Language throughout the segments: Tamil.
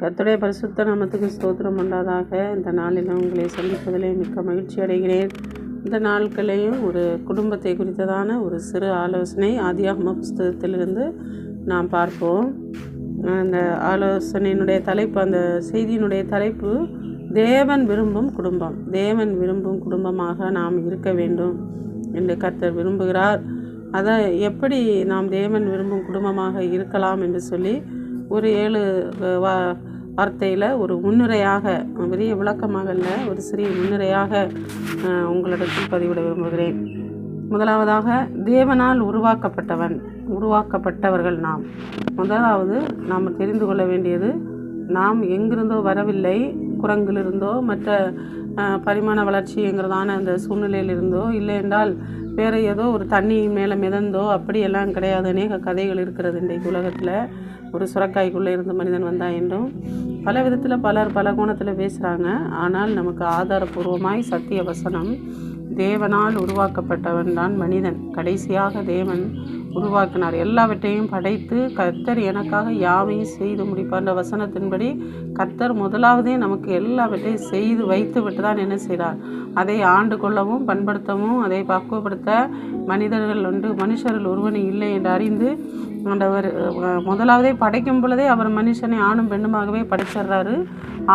கர்த்தருடைய பரிசுத்த நாமத்துக்கு ஸ்தோத்திரம் உண்டாதாக. இந்த நாளிலும் உங்களை சந்திப்பதிலே மிக்க மகிழ்ச்சி அடைகிறேன். இந்த நாட்களையும் ஒரு குடும்பத்தை குறித்ததான ஒரு சிறு ஆலோசனை ஆதியாகம புஸ்தகத்திலிருந்து நாம் பார்ப்போம். அந்த ஆலோசனையினுடைய தலைப்பு, அந்த செய்தியினுடைய தலைப்பு, தேவன் விரும்பும் குடும்பம். தேவன் விரும்பும் குடும்பமாக நாம் இருக்க வேண்டும் என்று கர்த்தர் விரும்புகிறார். அதை எப்படி நாம் தேவன் விரும்பும் குடும்பமாக இருக்கலாம் என்று சொல்லி ஒரு 7 வார்த்தையில் ஒரு முன்னுரையாக, பெரிய விளக்கமாக இல்லை, ஒரு சிறிய முன்னுரையாக உங்களிடத்தில் பதிவிட விரும்புகிறேன். முதலாவதாக, தேவனால் உருவாக்கப்பட்டவர்கள் நாம். முதலாவது நாம் தெரிந்து கொள்ள வேண்டியது, நாம் எங்கிருந்தோ வரவில்லை, குரங்கிலிருந்தோ மற்ற பரிமாண வளர்ச்சிங்கிறதான அந்த சூழ்நிலையில் இருந்தோ, இல்லை என்றால் வேறு ஏதோ ஒரு தண்ணி மேலே மிதந்தோ, அப்படியெல்லாம் கிடையாது. அநேக கதைகள் இருக்கிறது இன்றைக்கு உலகத்தில். ஒரு சுரக்காய்க்குள்ளே இருந்து மனிதன் வந்தா என்றும் பல விதத்தில் பலர் பல கோணத்தில் பேசுகிறாங்க. ஆனால் நமக்கு ஆதாரபூர்வமாய் சத்திய வசனம், தேவனால் உருவாக்கப்பட்டவன் தான் மனிதன். கடைசியாக தேவன் உருவாக்கினார். எல்லாவற்றையும் படைத்து கர்த்தர் எனக்காக யாவையும் செய்து முடிப்பார்ன்ற வசனத்தின்படி கர்த்தர் முதலாவதே நமக்கு எல்லாவற்றையும் செய்து வைத்து விட்டு தான் என்ன செய்கிறார், அதை ஆண்டு கொள்ளவும் பண்படுத்தவும் அதை பக்குவப்படுத்த மனுஷர்கள் ஒருவனும் இல்லை என்று அறிந்து ஆண்டவர் முதலாவதே படைக்கும் பொழுதே அவர் மனுஷனை ஆணும் பெண்ணுமாகவே படைச்சிடுறாரு.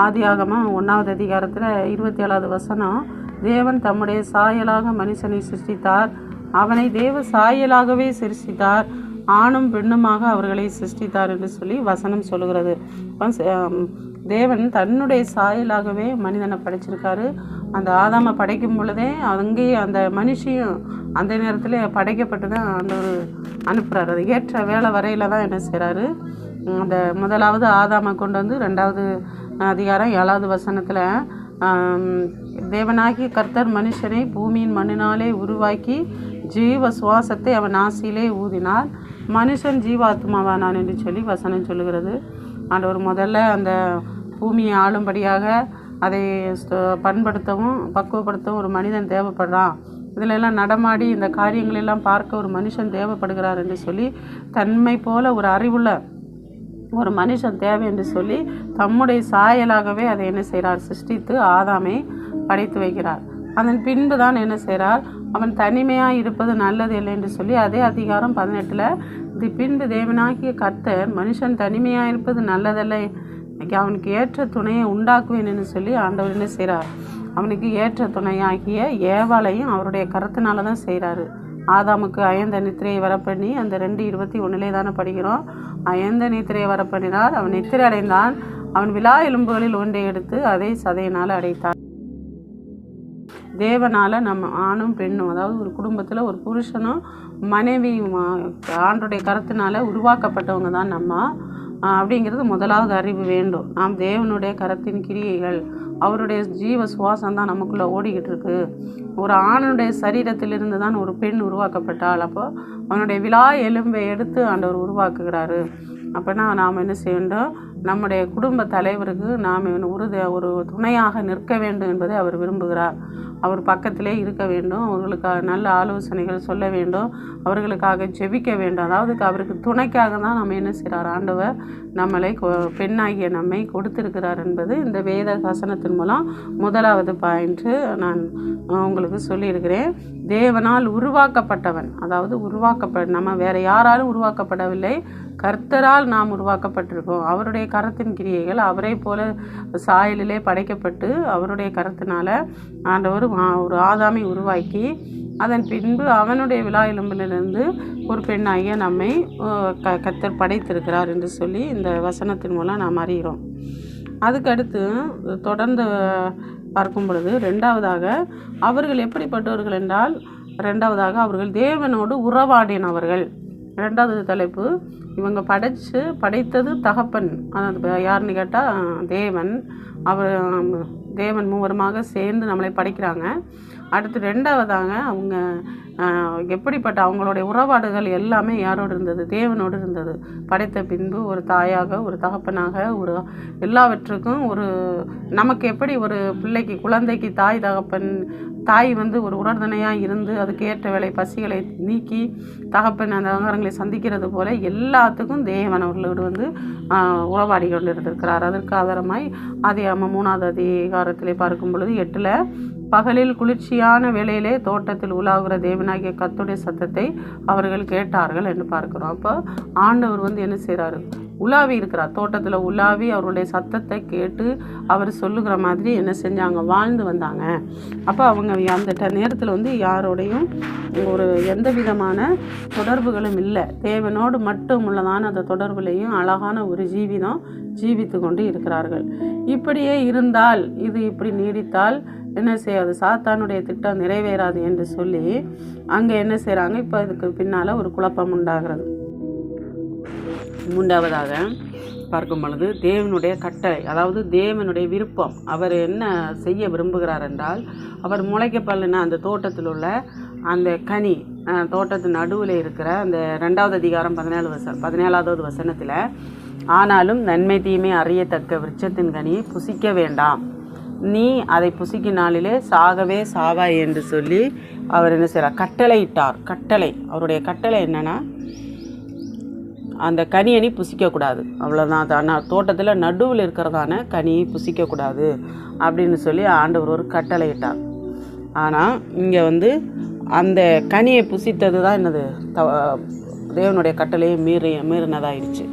ஆதியாகமம் 1வது அதிகாரத்தில் 27வது வசனம், தேவன் தம்முடைய சாயலாக மனுஷனை சிருஷ்டித்தார், அவனை தேவ சாயலாகவே சிருஷ்டித்தார், ஆணும் பெண்ணுமாக அவர்களை சிருஷ்டித்தார் என்று சொல்லி வசனம் சொல்லுகிறது. தேவன் தன்னுடைய சாயலாகவே மனிதனை படைச்சிருக்காரு. அந்த ஆதாமை படைக்கும் பொழுதே அங்கேயே அந்த மனுஷியும் அந்த நேரத்தில் படைக்கப்பட்டு தான் ஆண்டவர் அனுப்புகிறார். அது ஏற்ற வேலை வரையில் தான் என்ன செய்கிறாரு, அந்த முதலாவது ஆதாமை கொண்டு வந்து 2வது அதிகாரம் 7வது வசனத்தில், தேவனாகி கர்த்தர் மனுஷனை பூமியின் மண்ணினாலே உருவாக்கி ஜீவ சுவாசத்தை அவன் ஆசியிலே ஊதினார், மனுஷன் ஜீவாத்மாவானான் என்று சொல்லி வசனம் சொல்லுகிறது. ஆண்டவர் முதல்ல அந்த பூமியை ஆளும்படியாக அதை பண்படுத்தவும் பக்குவப்படுத்தவும் ஒரு மனிதன் தேவைப்படுறான். இதிலெல்லாம் நடமாடி இந்த காரியங்களெல்லாம் பார்க்க ஒரு மனுஷன் தேவைப்படுகிறார் என்று சொல்லி, தன்மை போல ஒரு அறிவுள்ள ஒரு மனுஷன் தேவை என்று சொல்லி தம்முடைய சாயலாகவே அதை என்ன செய்கிறார், சிருஷ்டித்து ஆதாமை படைத்து வைக்கிறார். அதன் பின்பு தான் என்ன செய்கிறார், அவன் தனிமையாக இருப்பது நல்லது இல்லை என்று சொல்லி அதே அதிகாரம் 18 பின்பு தேவனாகிய கர்த்தர் மனுஷன் தனிமையாக இருப்பது நல்லதல்ல, அவனுக்கு ஏற்ற துணையை உண்டாக்குவேன் என்று சொல்லி ஆண்டவர் என்ன செய்கிறார், அவனுக்கு ஏற்ற துணையாகிய ஏவாளையும் அவருடைய கருத்தினால தான் செய்கிறாரு. ஆதாமுக்கு அயர்ந்த நித்திரையை வரப்பண்ணி, அந்த 2:21 தானே படிக்கிறோம், அயர்ந்த நித்திரையை வரப்பண்ணினார், அவன் நித்திரை அடைந்தான், அவன் விலா எலும்புகளில் ஒன்றை எடுத்து அதை சதையினால் அடைத்தார். தேவனால் நம்ம ஆணும் பெண்ணும், அதாவது ஒரு குடும்பத்தில் ஒரு புருஷனும் மனைவியும் ஆண்டுடைய கருத்தினால உருவாக்கப்பட்டவங்க தான் நம்ம. அப்படிங்கிறது முதலாவது அறிவு வேண்டும். நாம் தேவனுடைய கரத்தின் கிரியைகள், அவருடைய ஜீவ சுவாசம் தான் நமக்குள்ளே ஓடிக்கிட்டு இருக்கு. ஒரு ஆணுடைய சரீரத்திலிருந்து தான் ஒரு பெண் உருவாக்கப்பட்டால், அப்போ அவனுடைய விலா எலும்பை எடுத்து ஆண்டவர் உருவாக்குகிறாரு. அப்போனா நாம் என்ன செய்ய வேண்டும், நம்முடைய குடும்ப தலைவருக்கு நாம் ஒரு துணையாக நிற்க வேண்டும் என்பதை அவர் விரும்புகிறார். அவர் பக்கத்திலே இருக்க வேண்டும், அவர்களுக்காக நல்ல ஆலோசனைகள் சொல்ல வேண்டும், அவர்களுக்காக ஜெபிக்க வேண்டும். அதாவது அவருக்கு துணைக்காக தான் நம்ம என்ன செய்கிறார், ஆண்டவர் நம்மளை பெண்ணாகிய நம்மை கொடுத்திருக்கிறார் என்பது இந்த வேத வசனத்தின் மூலம் முதலாவது பாயிண்ட்டு நான் உங்களுக்கு சொல்லியிருக்கிறேன். தேவனால் உருவாக்கப்பட்டவன், அதாவது நம்ம வேறு யாராலும் உருவாக்கப்படவில்லை, கர்த்தரால் நாம் உருவாக்கப்பட்டிருக்கோம். அவருடைய கரத்தின் கிரியைகள், அவரை போல சாயலிலே படைக்கப்பட்டு அவருடைய கரத்தினால ஆண்டவர் ஒரு ஆதாமை உருவாக்கி அதன் பின்பு அவனுடைய விலா எலும்பிலிருந்து ஒரு பெண்ணாகிய நம்மை கர்த்தர் படைத்திருக்கிறார் என்று சொல்லி இந்த வசனத்தின் மூலம் நாம் அறிகிறோம். அதுக்கடுத்து தொடர்ந்து பார்க்கும் பொழுது, 2வதாக அவர்கள் எப்படிப்பட்டவர்கள் என்றால், 2வதாக அவர்கள் தேவனோடு உறவாடினவர்கள். 2வது தலைப்பு, இவங்க படைத்தது தகப்பன், யாருன்னு கேட்டால் தேவன். தேவன் மூவருமாக சேர்ந்து நம்மளை படைக்கிறாங்க. அடுத்து 2வதாக அவங்க எப்படிப்பட்ட அவங்களுடைய உறவாடுகள் எல்லாமே யாரோடு இருந்தது? தேவனோடு இருந்தது. படைத்த பின்பு ஒரு தாயாக, ஒரு தகப்பனாக, ஒரு எல்லாவற்றுக்கும் ஒரு நமக்கு எப்படி ஒரு பிள்ளைக்கு குழந்தைக்கு தாய் தகப்பன், தாய் ஒரு உறுதுணையாக இருந்து அதுக்கு ஏற்ற வேலை பசிகளை நீக்கி தகப்பன் அந்த விவகாரங்களை சந்திக்கிறது போல எல்லாத்துக்கும் தேவன் அவர்களோடு உறவாடி கொண்டு இருந்திருக்கிறார். அதற்கு ஆதாரமாய் ஆதியாகமம் 3வது அதிகாரத்திலே பார்க்கும் பொழுது 8ல் பகலில் குளிர்ச்சியான வேளையிலே தோட்டத்தில் உலாவுகிற தேவனாகிய கர்த்தருடைய சத்தத்தை அவர்கள் கேட்டார்கள் என்று பார்க்கிறோம். அப்போ ஆண்டவர் என்ன செய்கிறாரு? உலாவி இருக்கிறார். தோட்டத்தில் உலாவி அவருடைய சத்தத்தை கேட்டு அவர் சொல்லுகிற மாதிரி என்ன செஞ்சாங்க? வாழ்ந்து வந்தாங்க. அப்போ அவங்க அந்த நேரத்தில் யாரோடையும் எந்த விதமான தொடர்புகளும் இல்லை. தேவனோடு மட்டும் உள்ளதான அந்த தொடர்புலையும் அழகான ஒரு ஜீவிதம் ஜீவித்து கொண்டு இருக்கிறார்கள். இப்படியே இருந்தால், இது இப்படி நீடித்தால் என்ன செய்யாது? சாத்தானுடைய திட்டம் நிறைவேறாது என்று சொல்லி அங்கே என்ன செய்கிறாங்க? இப்போ இதுக்கு பின்னால் ஒரு குழப்பம் உண்டாகிறது. 3வதாக பார்க்கும் பொழுது தேவனுடைய கட்டளை, அதாவது தேவனுடைய விருப்பம். அவர் என்ன செய்ய விரும்புகிறார் என்றால், அவர் முளைக்கப்பல்லுன்னா அந்த தோட்டத்தில் உள்ள அந்த கனி, தோட்டத்து நடுவில் இருக்கிற அந்த 2வது அதிகாரம் 17வது வசனத்தில், ஆனாலும் நன்மை தீமை அறியத்தக்க விருட்சத்தின் கனியை புசிக்க வேண்டாம், நீ அதை புசிக்கும் நாளிலே சாகவே சாவாய் என்று சொல்லி அவர் என்ன செய்கிறார்? கட்டளையிட்டார். கட்டளை, அவருடைய கட்டளை என்னென்னா, அந்த கனியை நீ புசிக்கக்கூடாது, அவ்வளோதான். தோட்டத்தில் நடுவில் இருக்கிறதான கனியை புசிக்கக்கூடாது அப்படின்னு சொல்லி ஆண்டவர் ஒரு கட்டளையிட்டார். ஆனால் இங்கே அந்த கனியை புசித்தது தான் என்னது? தேவனுடைய கட்டளையை மீறினதாயிடுச்சு.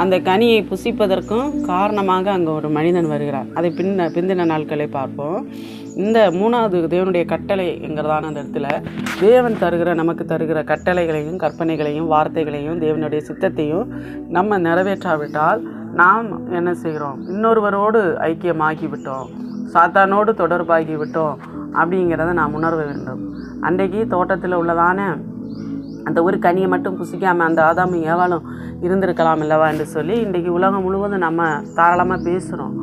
அந்த கனியை புசிப்பதற்கும் காரணமாக அங்கே ஒரு மனிதன் வருகிறார். அதை பிந்தின நாட்களை பார்ப்போம். இந்த 3வது தேவனுடைய கட்டளைங்கிறதான அந்த இடத்துல தேவன் நமக்கு தருகிற கட்டளைகளையும் கற்பனைகளையும் வார்த்தைகளையும் தேவனுடைய சித்தத்தையும் நம்ம நிறைவேற்றாவிட்டால் நாம் என்ன செய்கிறோம்? இன்னொருவரோடு ஐக்கியமாகிவிட்டோம், சாத்தானோடு தொடர்பாகிவிட்டோம் அப்படிங்கிறத நாம் உணர்வ வேண்டும். அன்றைக்கு தோட்டத்தில் உள்ளதான அந்த ஒரு கனியை மட்டும் புசிக்காமல் அந்த ஆதாமும் ஏவாளும் இருந்திருக்கலாம் அல்லவா என்று சொல்லி இன்றைக்கி உலகம் முழுவதும் நம்ம தாராளமாக பேசுகிறோம்.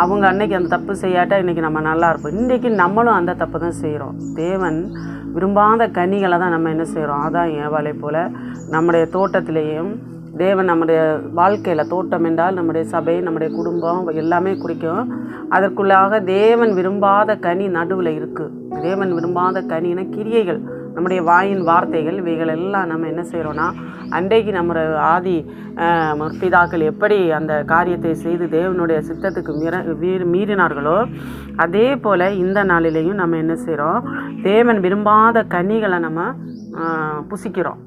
அவங்க அன்னைக்கு அந்த தப்பு செய்யாட்டா இன்றைக்கி நம்ம நல்லா இருப்போம். இன்றைக்கி நம்மளும் அந்த தப்பு தான் செய்கிறோம். தேவன் விரும்பாத கனிகளை தான் நம்ம என்ன செய்கிறோம்? அதான் ஏவாளை போல் நம்முடைய தோட்டத்திலேயும் தேவன் நம்முடைய வாழ்க்கையில், தோட்டம் என்றால் நம்முடைய சபை, நம்முடைய குடும்பம் எல்லாமே குறிக்கும். அதற்குள்ளாக தேவன் விரும்பாத கனி நடுவில் இருக்குது. தேவன் விரும்பாத கனின கிரியைகள், நம்முடைய வாயின் வார்த்தைகள், இவைகள் எல்லாம் நம்ம என்ன செய்கிறோன்னா, அன்றைக்கு நம்ம ஆதி முற்பிதாக்கள் எப்படி அந்த காரியத்தை செய்து தேவனுடைய சித்தத்துக்கு மீறினார்களோ அதே போல் இந்த நாளிலேயும் நம்ம என்ன செய்கிறோம்? தேவன் விரும்பாத கனிகளை நம்ம புசிக்கிறோம்.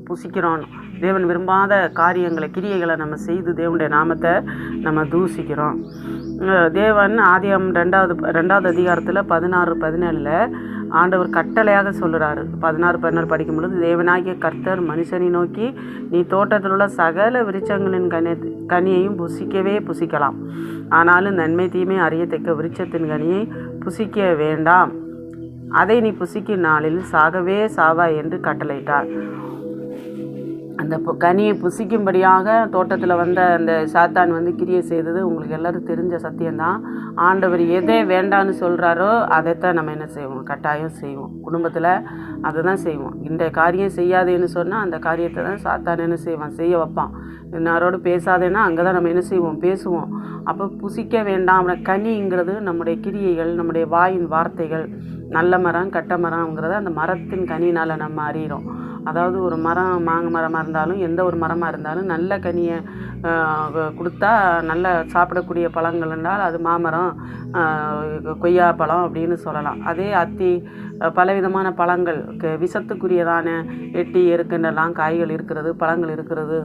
தேவன் விரும்பாத காரியங்களை, கிரியைகளை நம்ம செய்து தேவனுடைய நாமத்தை நம்ம தூசிக்கிறோம். தேவன் ஆதியாகமம் 2வது அதிகாரத்தில் 16-17 ஆண்டவர் கட்டளையாக சொல்கிறாரு. 16-17 படிக்கும் பொழுது, தேவனாகிய கர்த்தர் மனுஷனை நோக்கி, நீ தோட்டத்தில் உள்ள சகல விருட்சங்களின் கனியையும் புசிக்கலாம், ஆனாலும் நன்மை தீமை அறியத்தக்க விருட்சத்தின் கனியை புசிக்க வேண்டாம், அதை நீ புசிக்கும் நாளில் சாகவே சாவாய் என்று கட்டளையிட்டார். அந்த கனியை புசிக்கும்படியாக தோட்டத்தில் அந்த சாத்தான் கிரியை செய்தது உங்களுக்கு எல்லோரும் தெரிஞ்ச சத்தியம்தான். ஆண்டவர் எதை வேண்டான்னு சொல்கிறாரோ அதைத்தான் நம்ம என்ன செய்வோம்? கட்டாயம் செய்வோம். குடும்பத்தில் அதை தான் செய்வோம். இந்த காரியம் செய்யாதேன்னு சொன்னால் அந்த காரியத்தை தான் சாத்தான் என்ன செய்வான்? செய்ய வைப்பான். யாரோடு பேசாதேன்னா அங்கே தான் நம்ம என்ன செய்வோம்? பேசுவோம். அப்போ புசிக்க வேண்டாம். கனிங்கிறது நம்முடைய கிரியைகள், நம்முடைய வாயின் வார்த்தைகள். நல்ல மரம் கட்ட மரம்ங்கிறத அந்த மரத்தின் கனினால் நம்ம அறிகிறோம். அதாவது ஒரு மரம், மாங்காய் மரமாக இருந்தாலும் எந்த ஒரு மரமாக இருந்தாலும் நல்ல கனியை கொடுத்தா நல்ல சாப்பிடக்கூடிய பழங்கள் என்றால் அது மாமரம், கொய்யா பழம் அப்படின்னு சொல்லலாம். அதே அத்தி, பலவிதமான பழங்கள், விஷத்துக்குரியதான எட்டி எருக்கென்றெல்லாம் காய்கள் இருக்கிறது, பழங்கள் இருக்கிறது.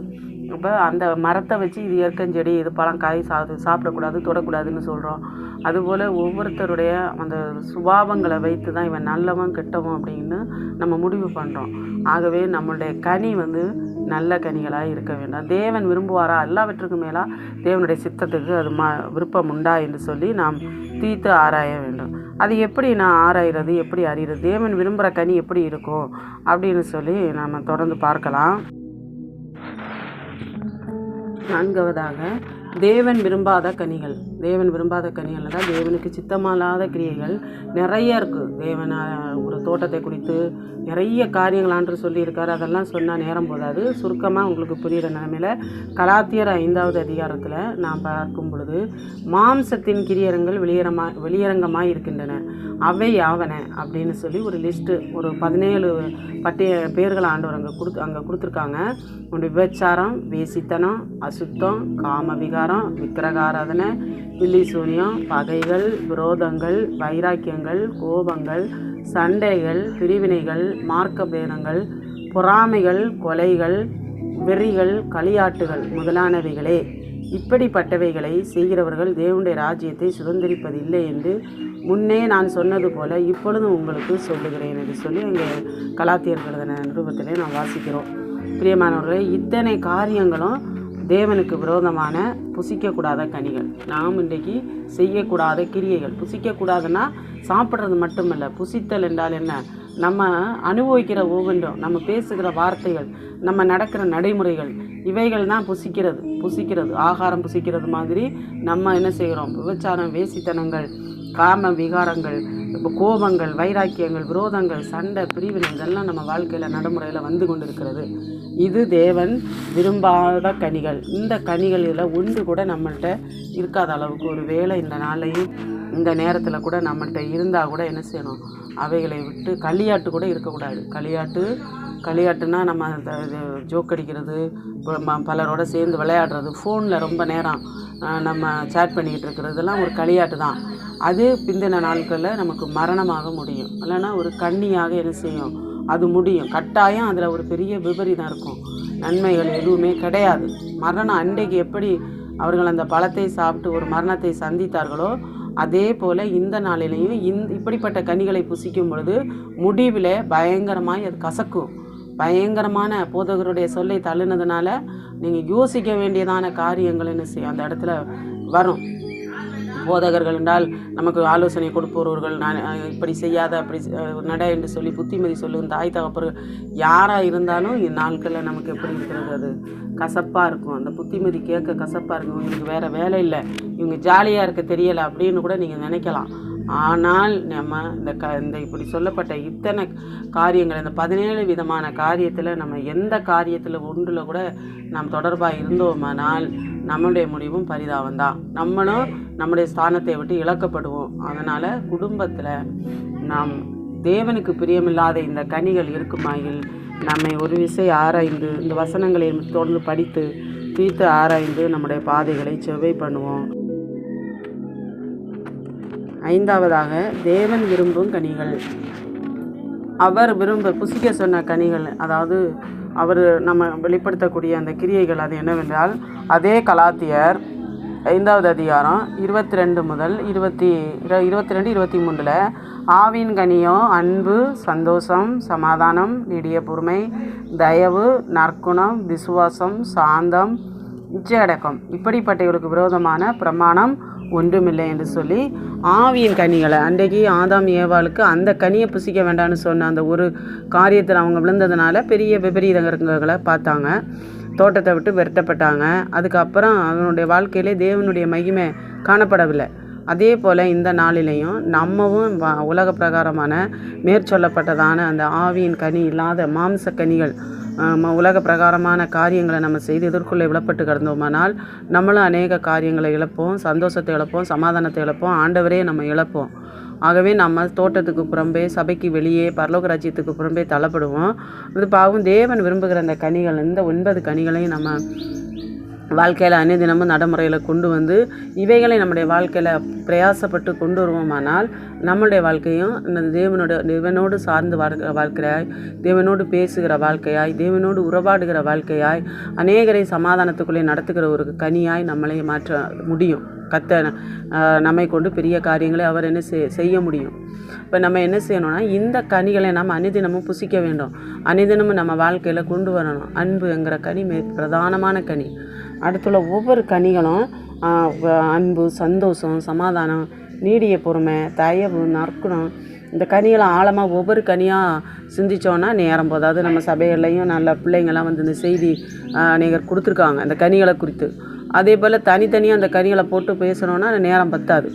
அப்போ அந்த மரத்தை வச்சு இது எருக்கஞ்செடி, இது பழம், காய் சாப்பிடக்கூடாது, தொடக்கூடாதுன்னு சொல்கிறோம். அதுபோல் ஒவ்வொருத்தருடைய அந்த சுபாவங்களை வைத்து தான் இவன் நல்லவன் கெட்டவன் அப்படின்னு நம்ம முடிவு பண்ணுறோம். ஆகவே நம்மளுடைய கனி நல்ல கனிகளாக இருக்க வேண்டாம். தேவன் விரும்புவாரா? எல்லாவற்றுக்கும் மேலாக தேவனுடைய சித்தத்துக்கு அது விருப்பம் உண்டா என்று சொல்லி நாம் தீர்த்து ஆராய வேண்டும். அது எப்படி நான் ஆராய்கிறது, எப்படி அறிகிறது, தேவன் விரும்புகிற கனி எப்படி இருக்கும் அப்படின்னு சொல்லி நாம் தொடர்ந்து பார்க்கலாம். 4வதாக தேவன் விரும்பாத கனிகள். தேவன் விரும்பாத கனிகள் தான் தேவனுக்கு சித்தமில்லாத கிரியைகள் நிறைய இருக்குது. தேவன் ஒரு தோட்டத்தை குறித்து நிறைய காரியங்கள் ஆண்டு சொல்லியிருக்காரு. அதெல்லாம் சொன்னால் நேரம் போதாது. சுருக்கமாக உங்களுக்கு புரிகிற நிலைமையில் கலாத்தியர் 5வது அதிகாரத்தில் நாம் பார்க்கும் பொழுது, மாம்சத்தின் கிரியரங்கள் வெளியரங்கமாக இருக்கின்றன, அவை யாவன அப்படின்னு சொல்லி ஒரு லிஸ்ட்டு, ஒரு 17 பேர்கள் ஆண்டவர் அங்கே கொடுத்துருக்காங்க. ஒன்று விபச்சாரம், வேசித்தனம், அசுத்தம், காம விகாரம், விக்கிரகாராதனை, பில்லி சூனியம், பகைகள், விரோதங்கள், வைராக்கியங்கள், கோபங்கள், சண்டைகள், பிரிவினைகள், மார்க்க பேதங்கள், பொறாமைகள், கொலைகள், வெறிகள், களியாட்டுகள் முதலானவைகளே. இப்படிப்பட்டவைகளை செய்கிறவர்கள் தேவனுடைய ராஜ்யத்தை சுதந்திரிப்பதில்லை என்று முன்னே நான் சொன்னது போல இப்பொழுதும் உங்களுக்கு சொல்லுகிறேன் என்று சொல்லி அங்கே கலாத்தியர் எழுதின நிருபத்திலே நாம் வாசிக்கிறோம். பிரியமானவர்களே, இத்தனை காரியங்களும் தேவனுக்கு விரோதமான புசிக்கக்கூடாத கனிகள். நாம் இன்றைக்கு செய்யக்கூடாத கிரியைகள். புசிக்கக்கூடாதுன்னா சாப்பிட்றது மட்டுமல்ல, புசித்தல் என்றால் என்ன? நம்ம அனுபவிக்கிற ஒவ்வொன்றும், நம்ம பேசுகிற வார்த்தைகள், நம்ம நடக்கிற நடைமுறைகள், இவைகள் தான் புசிக்கிறது. ஆகாரம் புசிக்கிறது மாதிரி நம்ம என்ன செய்கிறோம்? விபச்சாரம், வேசித்தனங்கள், காம விகாரங்கள், இப்போ கோபங்கள், வைராக்கியங்கள், விரோதங்கள், சண்டை, பிரிவினை, இதெல்லாம் நம்ம வாழ்க்கையில் நடைமுறையில் வந்து கொண்டு இருக்கிறது. இது தேவன் விரும்பாத கனிகள். இந்த கனிகளில் ஒன்று கூட நம்மள்கிட்ட இருக்காத அளவுக்கு, ஒரு வேளை இந்த நாளையும் இந்த நேரத்தில் கூட நம்மள்கிட்ட இருந்தால் கூட என்ன செய்யணும்? அவைகளை விட்டு களியாட்டு கூட இருக்கக்கூடாது. களியாட்டுனா நம்ம ஜோக் அடிக்கிறது, பலரோட சேர்ந்து விளையாடுறது, ஃபோனில் ரொம்ப நேரம் நம்ம சேட் பண்ணிக்கிட்டு இருக்கிறதெல்லாம் ஒரு களியாட்டு தான். அது பிந்தின நாட்களில் நமக்கு மரணமாக முடியும். இல்லைன்னா ஒரு கண்ணியாக என்ன செய்யும்? அது முடியும். கட்டாயம் அதில் ஒரு பெரிய விபரீதம் இருக்கும். நன்மைகள் எதுவுமே கிடையாது. மரணம் அன்றைக்கு எப்படி அவர்கள் அந்த பழத்தை சாப்பிட்டு ஒரு மரணத்தை சந்தித்தார்களோ, அதே போல் இந்த நாளிலையும் இப்படிப்பட்ட கனிகளை புசிக்கும் பொழுது முடிவில் பயங்கரமாக அது கசக்கும். பயங்கரமான போதகருடைய சொல்லை தள்ளுனதுனால நீங்கள் யோசிக்க வேண்டியதான காரியங்கள் என்ன செய்யும்? அந்த இடத்துல வரும். போதகர்கள் என்றால் நமக்கு ஆலோசனை கொடுப்பவர்கள், நான் இப்படி செய்யாத, அப்படி நட என்று சொல்லி புத்திமதி சொல்லும் தாய் தகப்பர்கள் யாராக இருந்தாலும் இந்நாட்களில் நமக்கு எப்படி இருக்கிறது? அது கசப்பாக இருக்கும். அந்த புத்திமதி கேட்க கசப்பாக இருக்கும். இவங்களுக்கு வேறு வேலை இல்லை, இவங்க ஜாலியாக இருக்க தெரியலை அப்படின்னு கூட நீங்கள் நினைக்கலாம். ஆனால் நம்ம இந்த இப்படி சொல்லப்பட்ட இத்தனை காரியங்கள், இந்த 17 விதமான காரியத்தில் நம்ம எந்த காரியத்தில் ஒன்றில் கூட நாம் தொடர்பாக இருந்தோமானால் நம்மளுடைய முடிவும் பரிதாபம்தான். நம்மளும் நம்முடைய ஸ்தானத்தை விட்டு இழக்கப்படுவோம். அதனால் குடும்பத்தில் நாம் தேவனுக்கு பிரியமில்லாத இந்த கனிகள் இருக்குமாயில் நம்மை ஒரு விசை ஆராய்ந்து, இந்த வசனங்களை தொடர்ந்து படித்து தீர்த்து ஆராய்ந்து நம்முடைய பாதைகளை செவ்வை பண்ணுவோம். 5வதாக, தேவன் விரும்பும் கனிகள். அவர் புசிக்க சொன்ன கனிகள், அதாவது அவர் நம்ம வெளிப்படுத்தக்கூடிய அந்த கிரியைகள், அது என்னவென்றால் அதே கலாத்தியர் 5வது அதிகாரம் 22 முதல் 22-23 ஆவின் கனியோ அன்பு, சந்தோஷம், சமாதானம், நீடிய பொறுமை, தயவு, நற்குணம், விசுவாசம், சாந்தம், இச்சையடக்கம். இப்படிப்பட்டவர்களுக்கு விரோதமான பிரமாணம் ஒன்றுமில்லை என்று சொல்லி ஆவியின் கனிகளை, அன்றைக்கு ஆதாம் ஏவாளுக்கு அந்த கனியை புசிக்க வேண்டாம்னு சொன்ன அந்த ஒரு காரியத்தில் அவங்க விழுந்ததுனால பெரிய விபரீதங்களை பார்த்தாங்க. தோட்டத்தை விட்டு விரட்டப்பட்டாங்க. அதுக்கப்புறம் அவனுடைய வாழ்க்கையிலே தேவனுடைய மகிமை காணப்படவில்லை. அதே போல் இந்த நாளிலையும் நம்மவும் உலக பிரகாரமான மேற்சொல்லப்பட்டதான அந்த ஆவியின் கனி இல்லாத மாம்ச கனிகள், உலக பிரகாரமான காரியங்களை நம்ம செய்து எதிர்கொள்ள விழப்பட்டு கிடந்தோமானால் நம்மளும் அநேக காரியங்களை இழப்போம், சந்தோஷத்தை இழப்போம், சமாதானத்தை இழப்போம், ஆண்டவரே நம்ம இழப்போம். ஆகவே நம்ம தோட்டத்துக்கு புறம்பே, சபைக்கு வெளியே, பரலோக ராஜ்யத்துக்கு புறம்பே தள்ளப்படுவோம். அது பாவம். தேவன் விரும்புகிற அந்த கனிகள், இந்த 9 கனிகளையும் நம்ம வாழ்க்கையில் அன்னிதினமும் நடைமுறையில் கொண்டு வந்து இவைகளை நம்முடைய வாழ்க்கையில் பிரயாசப்பட்டு கொண்டு வருவோமானால் நம்மளுடைய வாழ்க்கையும் தேவனோடு சார்ந்து வாழ்க்கையாய், தேவனோடு பேசுகிற வாழ்க்கையாய், தேவனோடு உறவாடுகிற வாழ்க்கையாய், அநேகரை சமாதானத்துக்குள்ளே நடத்துகிற ஒரு கனியாய் நம்மளை மாற்ற முடியும். நம்மை கொண்டு பெரிய காரியங்களை அவர் என்ன செய்ய முடியும். இப்போ நம்ம என்ன செய்யணும்னா, இந்த கனிகளை நம்ம அனுதினமும் புசிக்க வேண்டும். அனுதினமும் நம்ம வாழ்க்கையில் கொண்டு வரணும். அன்புங்கிற கனி பிரதானமான கனி. அடுத்துள்ள ஒவ்வொரு கனிகளும் அன்பு, சந்தோஷம், சமாதானம், நீடிய பொறுமை, தயவு, நற்குணம், இந்த கனிகளை ஆழமாக ஒவ்வொரு கனியாக சிந்தித்தோன்னா நேரம் போதாது. நம்ம சபைகள்லையும் நல்ல பிள்ளைங்கள்லாம் வந்து இந்த செய்தி அநேகர் கொடுத்துருக்காங்க அந்த கனிகளை குறித்து. அதே போல் தனித்தனியாக அந்த கனிகளை போட்டு பேசணுன்னா நேரம் பத்தாது.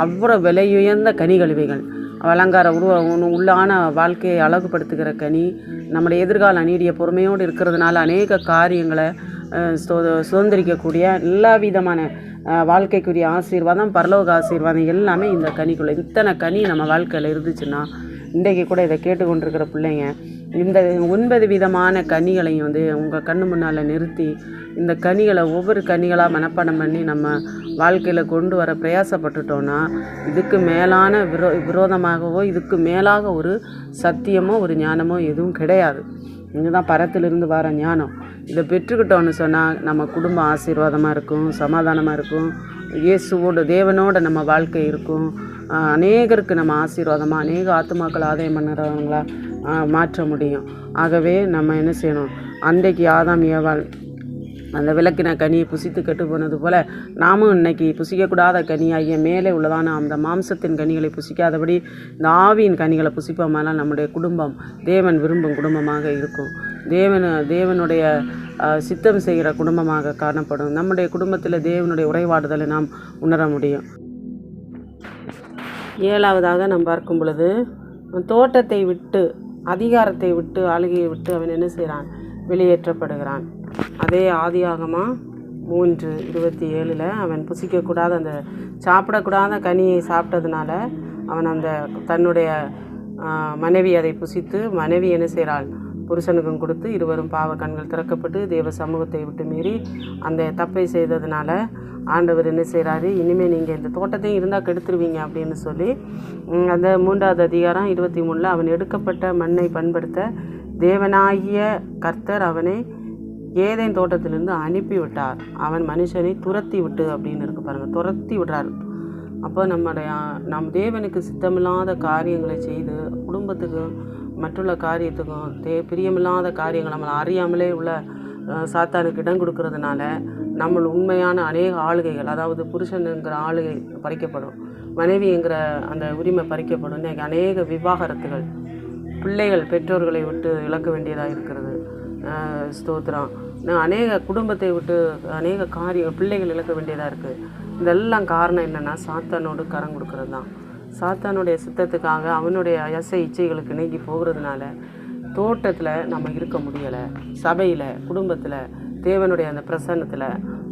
அவ்வளோ விலையுயர்ந்த கனிகள் இவைகள். அலங்கார உள்ளான வாழ்க்கையை அழகுபடுத்துகிற கனி. நம்முடைய எதிர்கால நீடிய பொறுமையோடு இருக்கிறதுனால அநேக காரியங்களை சுதந்திரிக்கக்கூடிய எல்லா விதமான வாழ்க்கைக்குரிய ஆசீர்வாதம், பரலோக ஆசீர்வாதம் எல்லாமே இந்த கனிக்குள்ளே. இத்தனை கனி நம்ம வாழ்க்கையில் இருந்துச்சுன்னா, இன்றைக்கு கூட இதை கேட்டுக்கொண்டிருக்கிற பிள்ளைங்க இந்த 9 விதமான கனிகளையும் உங்கள் கண்ணு முன்னால் நிறுத்தி இந்த கனிகளை ஒவ்வொரு கனிகளாக மனப்பாடம் பண்ணி நம்ம வாழ்க்கையில் கொண்டு வர பிரயாசப்பட்டுட்டோன்னா, இதுக்கு மேலான விரோதமாகவோ இதுக்கு மேலாக ஒரு சத்தியமோ ஒரு ஞானமோ எதுவும் கிடையாது. இதுதான் பரத்திலிருந்து வர ஞானம். இதை பெற்றுக்கிட்டோன்னு சொன்னால் நம்ம குடும்பம் ஆசீர்வாதமாக இருக்கும், சமாதானமாக இருக்கும், இயேசுவோடு தேவனோட நம்ம வாழ்க்கை இருக்கும். அநேகருக்கு நம்ம ஆசீர்வாதமாக அநேக ஆத்துமாக்கள் ஆதாயம் பண்ணுறவங்களா மாற்ற முடியும். ஆகவே நம்ம என்ன செய்யணும், அன்றைக்கு ஆதாம் ஏவாள் அந்த விளக்கின கனியை புசித்து கெட்டு போனது போல் நாமும் இன்னைக்கு புசிக்கக்கூடாத கனியாகிய மேலே உள்ளதான அந்த மாம்சத்தின் கனிகளை புசிக்காதபடி இந்த ஆவியின் கனிகளை புசிப்போமானால் நம்முடைய குடும்பம் தேவன் விரும்பும் குடும்பமாக இருக்கும். தேவனுடைய சித்தம் செய்கிற குடும்பமாக காணப்படும். நம்முடைய குடும்பத்தில் தேவனுடைய உறைவாடுதலை நாம் உணர முடியும். 7ஆவதாக நாம் பார்க்கும் பொழுது, தோட்டத்தை விட்டு, அதிகாரத்தை விட்டு, ஆளுகையை விட்டு அவன் என்ன செய்கிறான், வெளியேற்றப்படுகிறான். அதே ஆதியாகமம் 3:27 அவன் புசிக்கக்கூடாத அந்த சாப்பிடக்கூடாத கனியை சாப்பிட்டதுனால அவன் அந்த தன்னுடைய மனைவி அதை புசித்து, மனைவி என்ன செய்கிறாள், புருஷனுக்கும் கொடுத்து இருவரும் பாவ கண்கள் திறக்கப்பட்டு தேவ சமூகத்தை விட்டு மீறி அந்த தப்பை செய்ததுனால ஆண்டவர் என்ன செய்கிறாரு, இனிமேல் நீங்கள் இந்த தோட்டத்தையும் இருந்தால் கெடுத்துருவீங்க அப்படின்னு சொல்லி அந்த 3வது அதிகாரம் 23 அவன் எடுக்கப்பட்ட மண்ணை பண்படுத்த தேவனாகிய கர்த்தர் அவனை ஏதேன் தோட்டத்திலிருந்து அனுப்பி விட்டார். அவன் மனுஷனை துரத்தி விட்டு அப்படின்னு இருக்கு பாருங்கள், துரத்தி விடுறாரு. அப்போ நம் தேவனுக்கு சித்தமில்லாத காரியங்களை செய்து குடும்பத்துக்கும் மற்றுள்ள காரியத்துக்கும் பிரியமில்லாத காரியங்கள் நம்மளை அறியாமலே உள்ள சாத்தானுக்கு இடம் கொடுக்கறதுனால நம்ம உண்மையான அநேக ஆளுகைகள், அதாவது புருஷனுங்கிற ஆளுகை பறிக்கப்படும், மனைவிங்கிற அந்த உரிமை பறிக்கப்படும். இன்றைக்கி அநேக விவாகரத்துகள், பிள்ளைகள் பெற்றோர்களை விட்டு இழக்க வேண்டியதாக இருக்கிறது. ஸ்தோத்திரம். அநேக குடும்பத்தை விட்டு அநேக பிள்ளைகள் இழக்க வேண்டியதாக இருக்குது. இதெல்லாம் காரணம் என்னென்னா சாத்தானோடு கரம் கொடுக்கறது தான். சாத்தானுடைய சித்தத்துக்காக அவனுடைய அசை இச்சைகளுக்கு இணங்கி போகிறதுனால தோட்டத்தில் நம்ம இருக்க முடியலை. சபையில், குடும்பத்தில், தேவனுடைய அந்த பிரசன்னத்தில்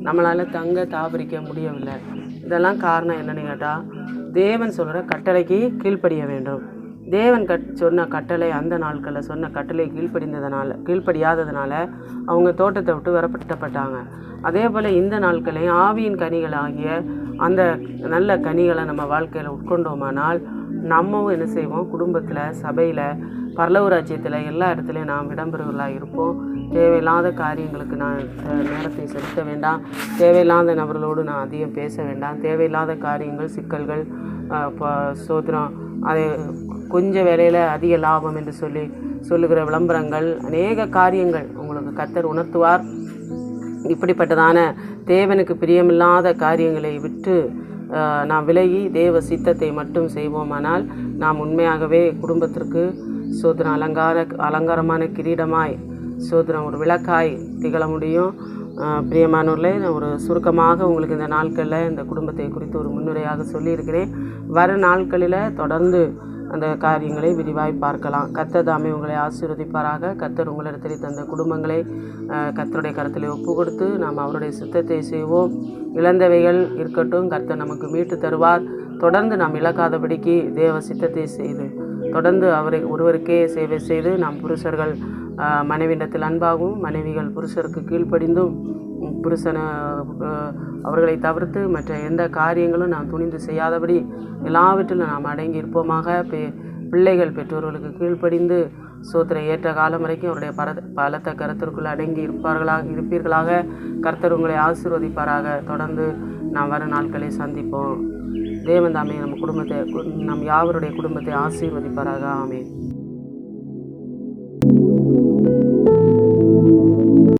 நம்மளால் தங்க தாபரிக்க முடியவில்லை. இதெல்லாம் காரணம் என்னென்னு கேட்டால், தேவன் சொல்கிற கட்டளைக்கு கீழ்ப்படிய வேண்டும். தேவன் சொன்ன கட்டளை, அந்த நாட்களில் சொன்ன கட்டளை கீழ்ப்படியாததுனால அவங்க தோட்டத்தை விட்டு வரப்பட்டப்பட்டாங்க. அதே போல் இந்த நாட்களையும் ஆவியின் கனிகள் ஆகிய அந்த நல்ல கனிகளை நம்ம வாழ்க்கையில் உட்கொண்டோமானால் நம்மவும் என்ன செய்வோம், குடும்பத்தில், சபையில், பரலோக ராஜ்யத்தில் எல்லா இடத்துலையும் நாம் இடம்பெறுவர்களாக இருப்போம். தேவையில்லாத காரியங்களுக்கு நான் நேரத்தை செலுத்த வேண்டாம். தேவையில்லாத நபர்களோடு நான் அதிகம் பேச வேண்டாம். தேவையில்லாத காரியங்கள், சிக்கல்கள், சோதனம், அது கொஞ்சம் வேலையில் அதிக லாபம் என்று சொல்லுகிற விளம்பரங்கள், அநேக காரியங்கள் உங்களுக்கு கர்த்தர் உணர்த்துவார். இப்படிப்பட்டதான தேவனுக்கு பிரியமில்லாத காரியங்களை விட்டு நாம் விலகி தேவ சித்தத்தை மட்டும் செய்வோமானால் நாம் உண்மையாகவே குடும்பத்திற்கு அலங்காரமான கிரீடமாய் ஒரு விளக்காய் திகழ முடியும். பிரியமானவர்களே, ஒரு சுருக்கமாக உங்களுக்கு இந்த நாட்களில் இந்த குடும்பத்தை குறித்து ஒரு முன்னுரையாக சொல்லியிருக்கிறேன். வர நாட்களில் தொடர்ந்து அந்த காரியங்களை விரிவாய் பார்க்கலாம். கர்த்தர் தாமே உங்களை ஆசீர்வதிப்பாராக. கர்த்தர் உங்களிடத்தில் தந்த குடும்பங்களை கர்த்தருடைய கரத்தில் ஒப்பு கொடுத்து நாம் அவருடைய சித்தத்தை செய்வோம். இழந்தவைகள் இருக்கட்டும், கர்த்தர் நமக்கு மீட்டு தருவார். தொடர்ந்து நாம் இழக்காதபடிக்கு தேவ சித்தத்தை செய்து தொடர்ந்து அவரை ஒருவருக்கே சேவை செய்து நாம் புருஷர்கள் மனைவியிடத்தில் அன்பாகவும், மனைவிகள் புருஷருக்கு கீழ்ப்படிந்தும், புருஷனை அவர்களை தவிர்த்து மற்ற எந்த காரியங்களும் நாம் துணிந்து செய்யாதபடி எல்லாவற்றிலும் நாம் அடங்கி இருப்போமாக. பிள்ளைகள் பெற்றோர்களுக்கு கீழ்ப்படிந்து ஏற்ற காலம் வரைக்கும் அவருடைய பலத்த கருத்திற்குள் அடங்கி இருப்பீர்களாக. கர்த்தர் உங்களை ஆசீர்வதிப்பாராக. தொடர்ந்து நாம் வர நாட்களை சந்திப்போம். தேவன் தாமே நம் யாவருடைய குடும்பத்தை ஆசீர்வதிப்பாராக. ஆமென்.